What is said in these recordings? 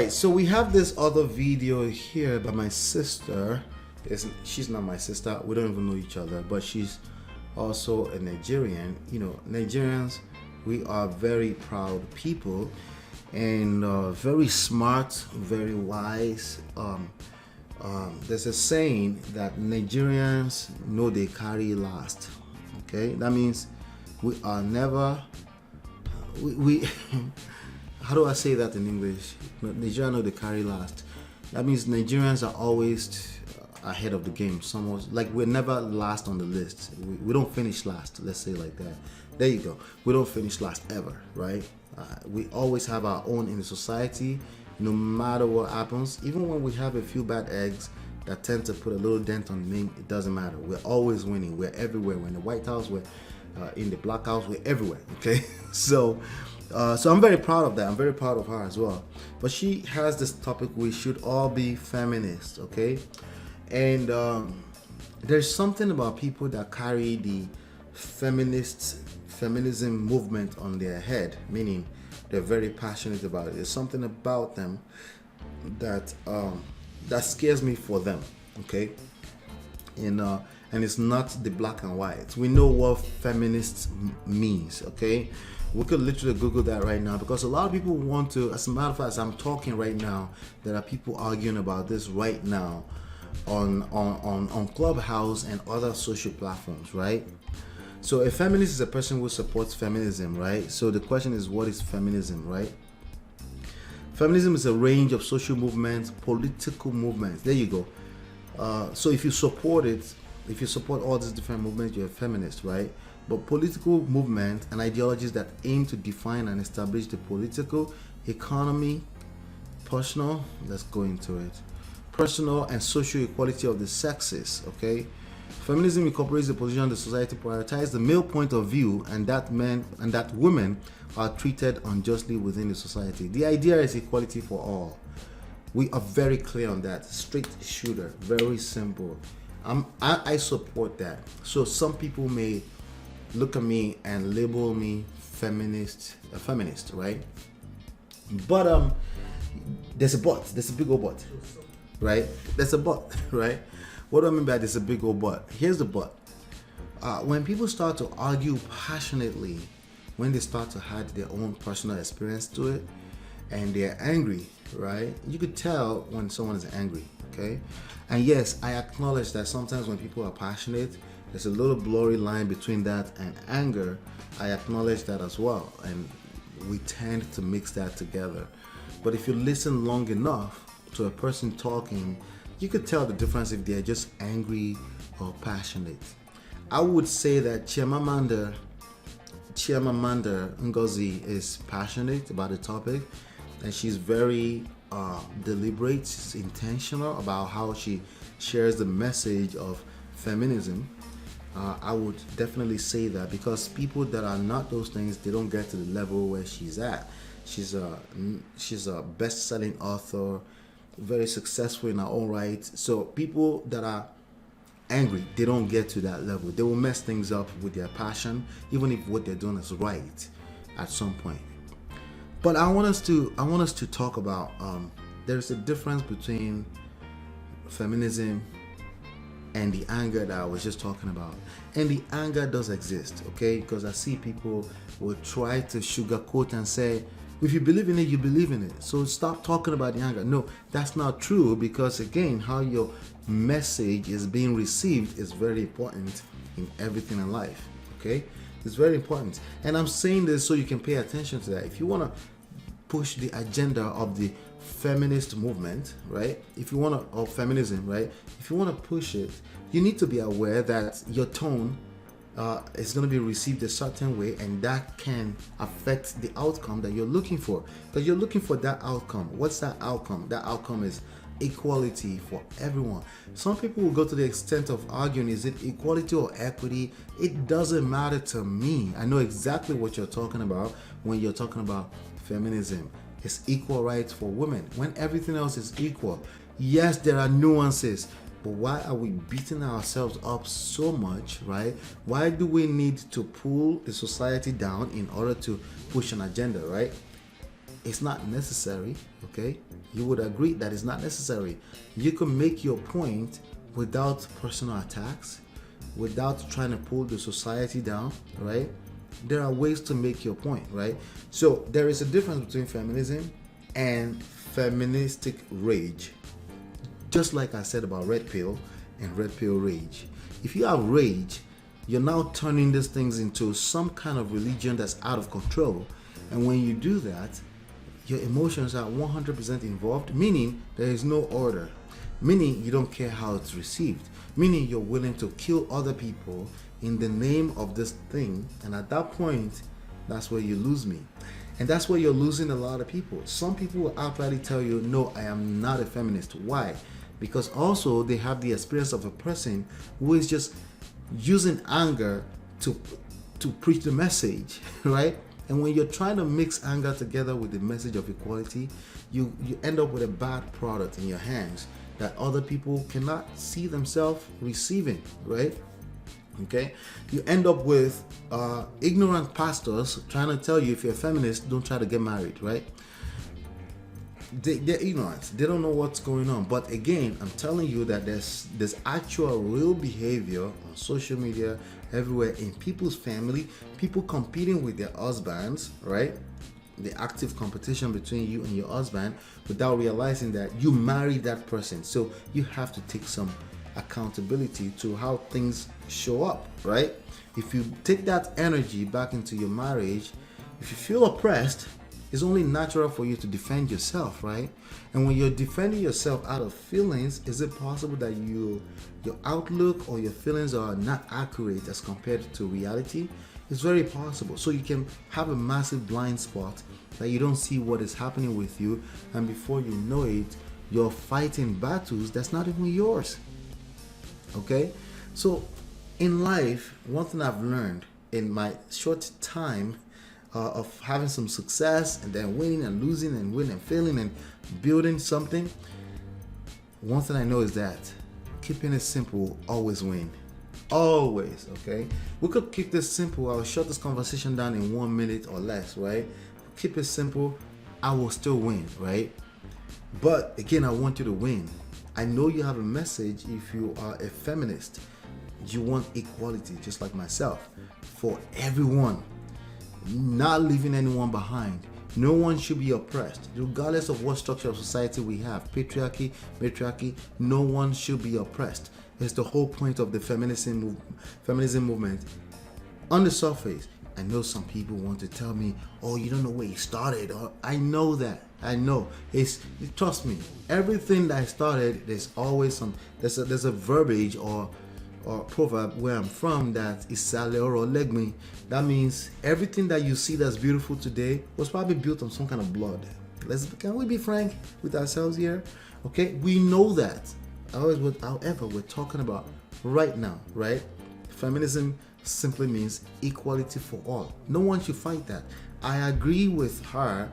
right, so we have this other video here by my sister. She's not my sister, we don't even know each other, but she's also a Nigerian. You know, Nigerians, we are very proud people and very smart, very wise. There's a saying that Nigerians know they carry last. Okay, that means we are never, we how do I say that in English? Nigerians know they carry last. That means Nigerians are always ahead of the game. Somewhat like we're never last on the list. We don't finish last. Let's say like that. There you go. We don't finish last ever, right? We always have our own in the society, no matter what happens. Even when we have a few bad eggs that tend to put a little dent on the name, it doesn't matter. We're always winning. We're everywhere. We're in the White House. We're in the Black House. We're everywhere. Okay, so I'm very proud of that. I'm very proud of her as well. But she has this topic: we should all be feminists. Okay, and there's something about people that carry the feminism movement on their head, meaning they're very passionate about it. There's something about them that that scares me for them. Okay, and it's not the black and white. We know what feminists means. Okay, we could literally Google that right now, because a lot of people want to. As a matter of fact, as I'm talking right now, there are people arguing about this right now on Clubhouse and other social platforms, right? So a feminist is a person who supports feminism, right? So the question is, what is feminism, right? Feminism is a range of social movements, political movements. There you go. So if you support it, if you support all these different movements, you're a feminist, right? But political movements and ideologies that aim to define and establish the political, economy, personal, let's go into it, personal and social equality of the sexes, okay? Feminism incorporates the position the society prioritizes the male point of view, and that men and that women are treated unjustly within the society. The idea is equality for all. We are very clear on that. Straight shooter, very simple. I support that. So some people may look at me and label me a feminist, right? But there's a but. There's a big old but, right? There's a but, right? What do I mean by there's a big old but? Here's the but. When people start to argue passionately, when they start to add their own personal experience to it, and they're angry, right? You could tell when someone is angry, okay? And yes, I acknowledge that sometimes when people are passionate, there's a little blurry line between that and anger. I acknowledge that as well, and we tend to mix that together. But if you listen long enough to a person talking, you could tell the difference if they're just angry or passionate. I would say that Chimamanda Ngozi is passionate about the topic, and she's very deliberate, she's intentional about how she shares the message of feminism. I would definitely say that, because people that are not those things, they don't get to the level where she's at. She's a best-selling author, very successful in her own right. So people that are angry, they don't get to that level. They will mess things up with their passion, even if what they're doing is right at some point. But I want us to talk about there's a difference between feminism and the anger that I was just talking about. And the anger does exist, okay? Because I see people will try to sugarcoat and say, if you believe in it, you believe in it. So stop talking about the anger. No, that's not true, because again, how your message is being received is very important in everything in life, okay? It's very important. And I'm saying this so you can pay attention to that. If you want to push the agenda of the feminist movement, right? Or feminism, right? If you want to push it, you need to be aware that your tone is going to be received a certain way, and that can affect the outcome that you're looking for. Because you're looking for that outcome. What's that outcome? That outcome is equality for everyone. Some people will go to the extent of arguing, is it equality or equity? It doesn't matter to me. I know exactly what you're talking about when you're talking about feminism. It's equal rights for women when everything else is equal. Yes, there are nuances, but why are we beating ourselves up so much, right? Why do we need to pull the society down in order to push an agenda, right? it's not necessary, okay? You would agree that it's not necessary. You can make your point without personal attacks, without trying to pull the society down, right? There are ways to make your point, right? So there is a difference between feminism and feministic rage. Just like I said about red pill and red pill rage. If you have rage, you're now turning these things into some kind of religion that's out of control. And when you do that, your emotions are 100% involved, meaning there is no order, meaning you don't care how it's received, meaning you're willing to kill other people in the name of this thing. And at that point, that's where you lose me. And that's where you're losing a lot of people. Some people will outrightly tell you, no, I am not a feminist. Why? Because also they have the experience of a person who is just using anger to preach the message, right? And when you're trying to mix anger together with the message of equality, you end up with a bad product in your hands that other people cannot see themselves receiving, right? Okay, you end up with ignorant pastors trying to tell you, if you're a feminist, don't try to get married, right? They're ignorant. They don't know what's going on. But again, I'm telling you that there's actual real behavior on social media, everywhere, in people's family, people competing with their husbands, right? The active competition between you and your husband without realizing that you married that person. So you have to take some accountability to how things show up, right? If you take that energy back into your marriage, if you feel oppressed, it's only natural for you to defend yourself, right? And when you're defending yourself out of feelings, is it possible that your outlook or your feelings are not accurate as compared to reality? It's very possible. So you can have a massive blind spot that you don't see what is happening with you, and before you know it, you're fighting battles that's not even yours. Okay? So in life, one thing I've learned in my short time of having some success and then winning and losing and winning and failing and building something, one thing I know is that keeping it simple always win. Always, okay? We could keep this simple. I'll shut this conversation down in 1 minute or less, right? Keep it simple, I will still win, right? But again, I want you to win. I know you have a message. If you are a feminist, you want equality, just like myself, for everyone, not leaving anyone behind. No one should be oppressed, regardless of what structure of society we have, patriarchy, matriarchy. No one should be oppressed. It's the whole point of the feminism movement. On the surface, I know some people want to tell me, oh, you don't know where you started. Or I know that. I know. Trust me, everything that I started, there's always there's a verbiage or proverb where I'm from that is sale or legme. That means everything that you see that's beautiful today was probably built on some kind of blood. Can we be frank with ourselves here? Okay, we know that. However, we're talking about right now, right? Feminism simply means equality for all. No one should fight that. I agree with her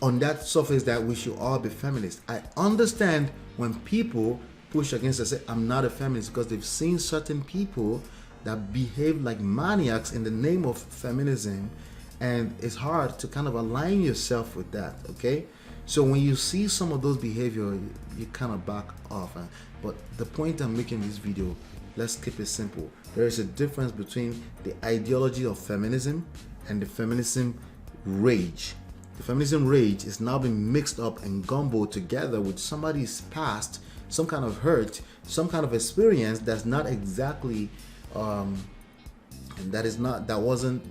on that surface that we should all be feminists. I understand when people push against and say, I'm not a feminist, because they've seen certain people that behave like maniacs in the name of feminism, and it's hard to kind of align yourself with that, okay? So when you see some of those behavior, you kind of back off. But the point I'm making in this video, let's keep it simple. There is a difference between the ideology of feminism and the feminism rage. The feminism rage is now being mixed up and gumboed together with somebody's past, some kind of hurt, some kind of experience that's not exactly that wasn't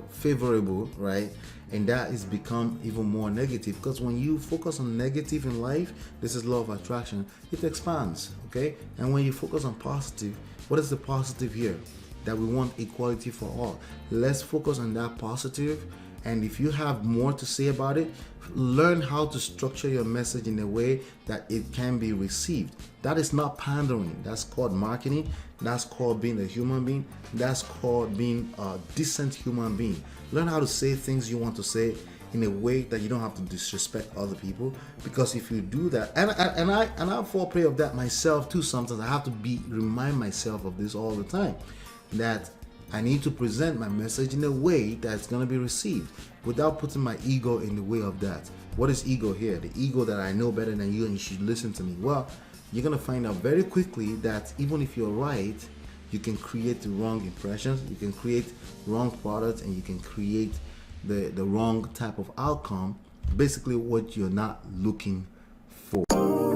favorable, right? And that is become even more negative, because when you focus on negative in life, this is law of attraction, it expands, okay? And when you focus on positive, what is the positive here? That we want equality for all. Let's focus on that positive. And if you have more to say about it, learn how to structure your message in a way that it can be received. That is not pandering. That's called marketing. That's called being a human being. That's called being a decent human being. Learn how to say things you want to say in a way that you don't have to disrespect other people. Because if you do that, and I fall prey of that myself too. Sometimes I have to remind myself of this all the time, that I need to present my message in a way that's going to be received without putting my ego in the way of that. What is ego here? The ego that I know better than you and you should listen to me. Well, you're going to find out very quickly that even if you're right, you can create the wrong impressions, you can create wrong products, and you can create the wrong type of outcome, basically what you're not looking for.